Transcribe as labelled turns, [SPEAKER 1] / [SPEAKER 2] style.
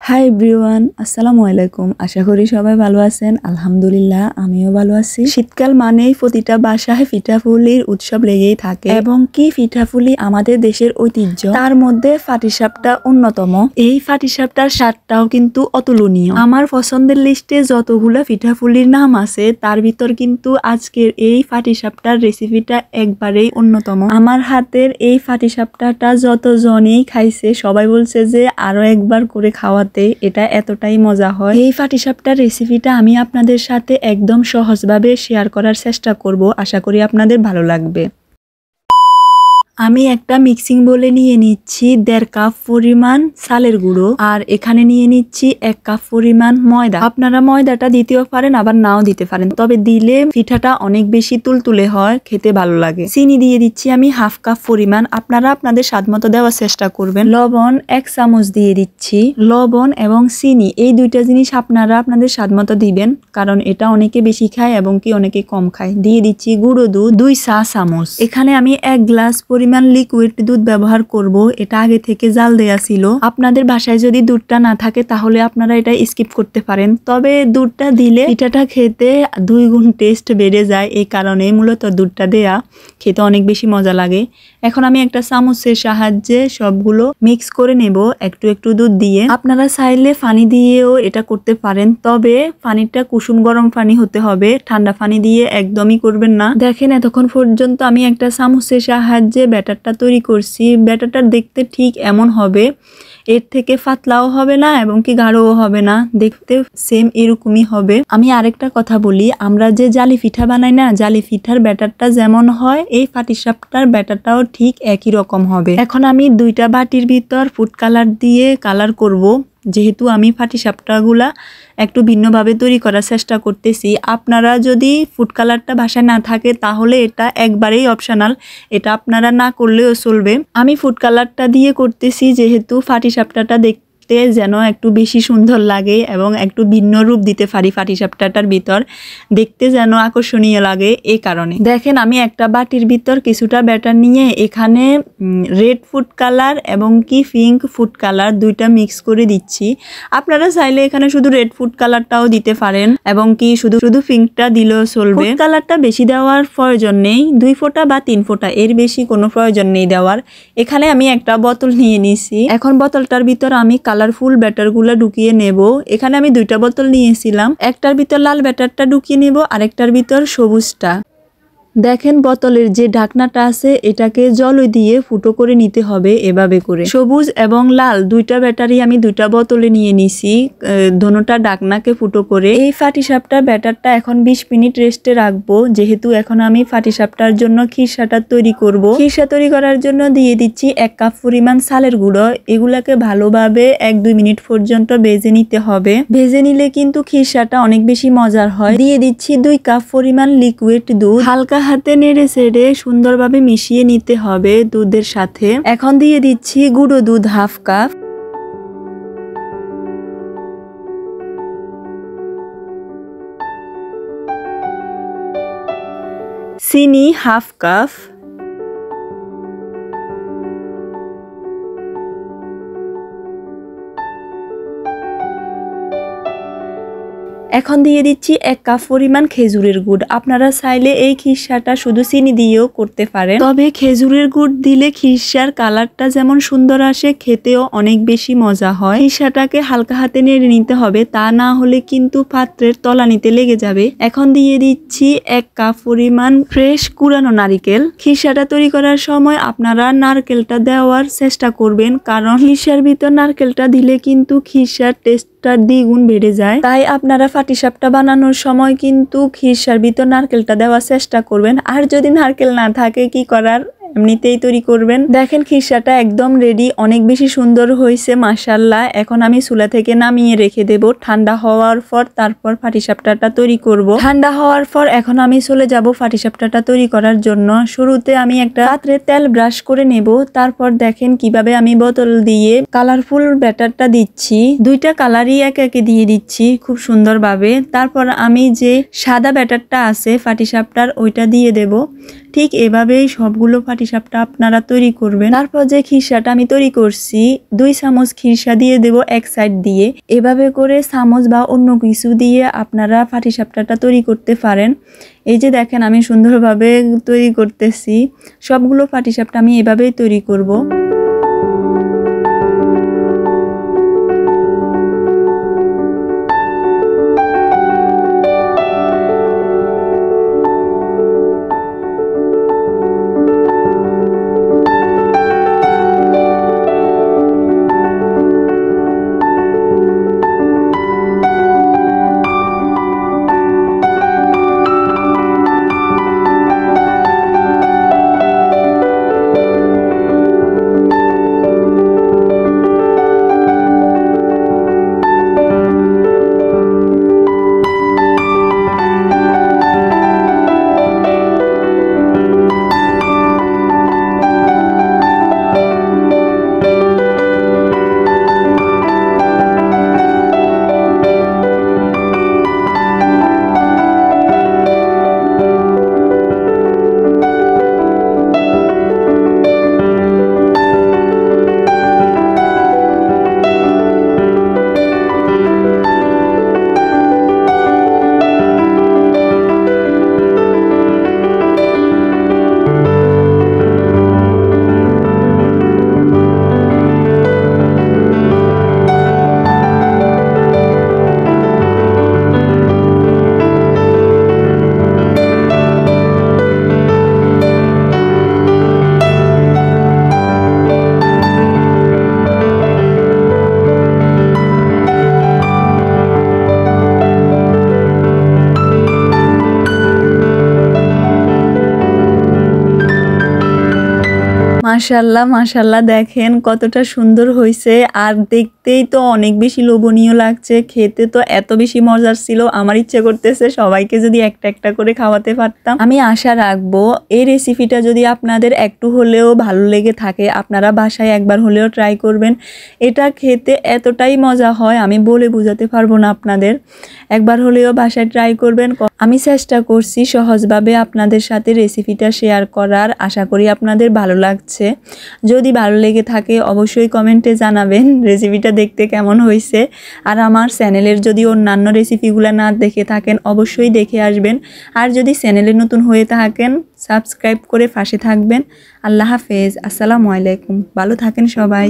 [SPEAKER 1] Hi everyone, আসসালামু আলাইকুম। আশা করি সবাই ভালো আছেন। আলহামদুলিল্লাহ, আমিও ভালো আছি। শীতকাল মানেই প্রতিটা বাসায় পিঠাপুলির উৎসব লেগেই থাকে এবং কি পিঠাপুলি আমাদের দেশের ঐতিহ্য, তার মধ্যে পাটিসাপটা অন্যতম। এই পাটিসাপটার স্বাদটাও কিন্তু অতুলনীয়। আমার পছন্দের লিস্টে যতগুলো পিঠাপুলির নাম আছে তার ভিতর কিন্তু আজকের এই পাটিসাপটার রেসিপিটা একবারেই অন্যতম। আমার হাতের এই পাটিসাপটাটা যতজনেই খাইছে সবাই বলছে যে আরো একবার করে খাওয়াতে। এটা এতটাই মজা হয়। এই পাটিসাপটার রেসিপিটা আমি আপনাদের সাথে একদম সহজভাবে শেয়ার করার চেষ্টা করব। আশা করি আপনাদের ভালো লাগবে। আমি একটা মিক্সিং বলে নিয়ে নিচ্ছি 1.5 কাপ পরিমাণ চালের গুঁড়ো, আর এখানে নিয়ে নিচ্ছি 1 কাপ পরিমাণ ময়দা। আপনারা ময়দাটা দিতেও পারেন, আবার নাও দিতে পারেন, তবে দিলে পিঠাটা অনেক বেশি তুলতুলে হয়, খেতে ভালো লাগে। চিনি দিয়ে দিচ্ছি আমি 1/2 কাপ পরিমাণ। আপনারা আপনাদের স্বাদ মতো দেওয়ার চেষ্টা করবেন। লবণ 1 চামচ দিয়ে দিচ্ছি। লবণ এবং চিনি এই দুইটা জিনিস আপনারা আপনাদের স্বাদ মতো দিবেন, কারণ এটা অনেকে বেশি খায় এবং কি অনেকে কম খায়। দিয়ে দিচ্ছি গুঁড়ো দুধ 2 চা চামচ। এখানে আমি 1 গ্লাস পরিমাণ লিকুইড দুধ ব্যবহার করব। এটা আগে থেকে জাল দেয়া ছিল। আপনাদের বাসায় যদি দুধটা না থাকে তাহলে আপনারা এটা স্কিপ করতে পারেন, তবে দুধটা দিলে পিঠাটা খেতে 2 গুণ টেস্ট বেড়ে যায়। এই কারণে মূলত দুধটা দেয়া, খেতে অনেক বেশি মজা লাগে। এখন আমি একটা চামচের সাহায্যে সবগুলো মিক্স করে নেব একটু একটু দুধ দিয়ে। আপনারা চাইলে পানি দিয়েও এটা করতে পারেন, তবে পানিটা কুসুম গরম পানি হতে হবে, ঠান্ডা পানি দিয়ে একদমই করবেন না। দেখেন এতক্ষণ পর্যন্ত আমি একটা চামচের সাহায্যে ব্যাটারটা তৈরি করছি। ব্যাটারটা দেখতে ঠিক এমন হবে, এর থেকে পাতলাও হবে না এবং কি গাঢ়ও হবে না, দেখতে সেম এরকমই হবে। আমি আরেকটা কথা বলি, আমরা যে জালি পিঠা বানাই না, জালি পিঠার ব্যাটারটা যেমন হয় এই পাটিসাপটার ব্যাটারটাও ঠিক একই রকম হবে। এখন আমি 2টা বাটির ভিতর ফুড কালার দিয়ে কালার করব। যেহেতু আমি পাটিসাপটাগুলা একটু ভিন্নভাবে তৈরি করার চেষ্টা করতেছি, আপনারা যদি ফুড কালারটা বাসায় না থাকে তাহলে এটা একবারেই অপশনাল, এটা আপনারা না করলেও চলবে। আমি ফুড কালারটা দিয়ে করতেছি যেহেতু পাটিসাপটাটা দেখতে যেন একটু বেশি সুন্দর লাগে এবং একটু ভিন্ন রূপ দিতে পারি পাটিসাপটাটার ভিতর, দেখতে যেন আকর্ষণীয় লাগে। এই কারণে দেখেন আমি একটা বাটির ভিতর কিছুটা ব্যাটার নিয়ে এখানে রেড ফুড কালার এবং কি পিঙ্ক ফুড কালার দুইটা মিক্স করে দিচ্ছি। আপনারা চাইলে এখানে শুধু রেড ফুড কালারটাও দিতে পারেন এবং কি শুধু পিঙ্কটা দিলেও চলবে। ফুড কালারটা বেশি দেওয়ার প্রয়োজন নেই, 2 ফোঁটা বা 3 ফোঁটা, এর বেশি কোনো প্রয়োজন নেই দেওয়ার। এখানে আমি একটা বোতল নিয়ে নিছি। এখন বোতলটার ভিতর আমি কালারফুল ব্যাটারগুলো ঢুকিয়ে নেব। এখানে আমি 2টা বোতল নিয়েছিলাম, একটার ভিতর লাল ব্যাটারটা ঢুকিয়ে নেব, আরেকটার ভিতর সবুজটা। দেখেন বোতলের যে ঢাকনাটা আছে এটাকে জল দিয়ে ফুটো করে নিতে হবে এভাবে করে। সবুজ এবং লাল 2টা ব্যাটারি আমি 2টা বোতলে নিয়ে নিছি, দোনোটা ঢাকনাকে ফুটো করে। এই পাটিসাপটার ব্যাটারটা এখন 20 মিনিট রেস্টে রাখবো, যেহেতু এখন আমি পাটিসাপটার জন্য খিরসাটা তৈরি করব। খিরসা তৈরি করার জন্য দিয়ে দিচ্ছি 1 কাপ পরিমাণ চালের গুঁড়ো। এগুলাকে ভালোভাবে 1-2 মিনিট পর্যন্ত ভেজে নিতে হবে। ভেজে নিলে কিন্তু খিরসাটা অনেক বেশি মজার হয়। দিয়ে দিচ্ছি 2 কাপ পরিমাণ লিকুইড দুধ। হালকা হাতে নেড়ে চেড়ে সুন্দরভাবে মিশিয়ে নিতে হবে দুধের সাথে। এখন দিয়ে দিচ্ছি গুঁড়ো দুধ 1/2 কাপ। চিনি 1/2 কাপ। এখন দিয়ে দিচ্ছি 1 কাপ পরিমাণ খেজুরের গুড়। আপনারা চাইলে এই খিরসাটা শুধু চিনি দিয়েও করতে পারেন, তবে খেজুরের গুড় দিলে খিরসার কালারটা যেমন সুন্দর আসে, খেতেও অনেক বেশি মজা হয়। খিরসাটাকে হালকা হাতে নেড়ে নিতে হবে, তা না হলে কিন্তু পাত্রের তলানিতে লেগে যাবে। এখন দিয়ে দিচ্ছি 1 কাপ পরিমাণ ফ্রেশ কুড়ানো নারিকেল। খিরসাটা তৈরি করার সময় আপনারা নারকেলটা দেওয়ার চেষ্টা করবেন, কারণ খিরসার ভিতর নারকেলটা দিলে কিন্তু খিরসার টেস্টটা দ্বিগুণ বেড়ে যায়। তাই আপনারা পাটিসাপটা বানানোর সময় কিন্তু খিরসার ভিতর নারকেলটা দেওয়ার চেষ্টা করবেন। আর যদি নারকেল না থাকে কি করার, এমনিতেই তৈরি করবেন। দেখেন খিরসাটা একদম রেডি, অনেক বেশি সুন্দর হয়েছে মাশাআল্লাহ। এখন আমি চুলা থেকে নামিয়ে রেখে দেব ঠান্ডা হওয়ার পর, তারপর পাটিসাপটাটা তৈরি করব। ঠান্ডা হওয়ার পর এখন আমি চলে যাব পাটিসাপটাটা তৈরি করার জন্য। শুরুতে আমি একটা পাত্রে তেল ব্রাশ করে নেব, তারপর দেখেন কিভাবে আমি বোতল দিয়ে কালারফুল ব্যাটারটা দিচ্ছি। 2টা কালারই একে একে দিয়ে দিচ্ছি খুব সুন্দরভাবে। তারপর আমি যে সাদা ব্যাটারটা আছে পাটিসাপটার ওইটা দিয়ে দেব। ঠিক এভাবেই সবগুলো পাটিসাপটা আপনারা তৈরি করবেন। তারপর যে খিরসাটা আমি তৈরি করছি 2 চামচ খিরসা দিয়ে দেব এক সাইড দিয়ে। এভাবে করে চামচ বা অন্য কিছু দিয়ে আপনারা পাটিসাপটাটা তৈরি করতে পারেন। এই যে দেখেন আমি সুন্দরভাবে তৈরি করতেছি। সবগুলো পাটিসাপটা আমি এভাবেই তৈরি করব। মাশাআল্লাহ মাশাআল্লাহ দেখেন কতটা সুন্দর হয়েছে আর দেখতেই তো অনেক বেশি লোভনীয় লাগছে। খেতে তো এত বেশি মজার ছিল, আমার ইচ্ছে করতেছে সবাইকে যদি একটা একটা করে খাওয়াতে পারতাম। আমি আশা রাখবো এই রেসিপিটা যদি আপনাদের একটু হলেও ভালো লেগে থাকে আপনারা বাসায় একবার হলেও ট্রাই করবেন। এটা খেতে এতটাই মজা হয় আমি বলে বোঝাতে পারবো না আপনাদের। একবার হলেও বাসায় ট্রাই করবেন। আমি চেষ্টা করছি সহজভাবে আপনাদের সাথে রেসিপিটা শেয়ার করার। আশা করি আপনাদের ভালো লাগছে। যদি ভালো লেগে থাকে অবশ্যই কমেন্টে জানাবেন রেসিপিটা দেখতে কেমন হয়েছে। আর আমার চ্যানেলের যদি অন্যান্য রেসিপিগুলো না দেখে থাকেন অবশ্যই দেখে আসবেন। আর যদি চ্যানেলে নতুন হয়ে থাকেন সাবস্ক্রাইব করে পাশে থাকবেন। আল্লাহ হাফেজ, আসসালামু আলাইকুম, ভালো থাকেন সবাই।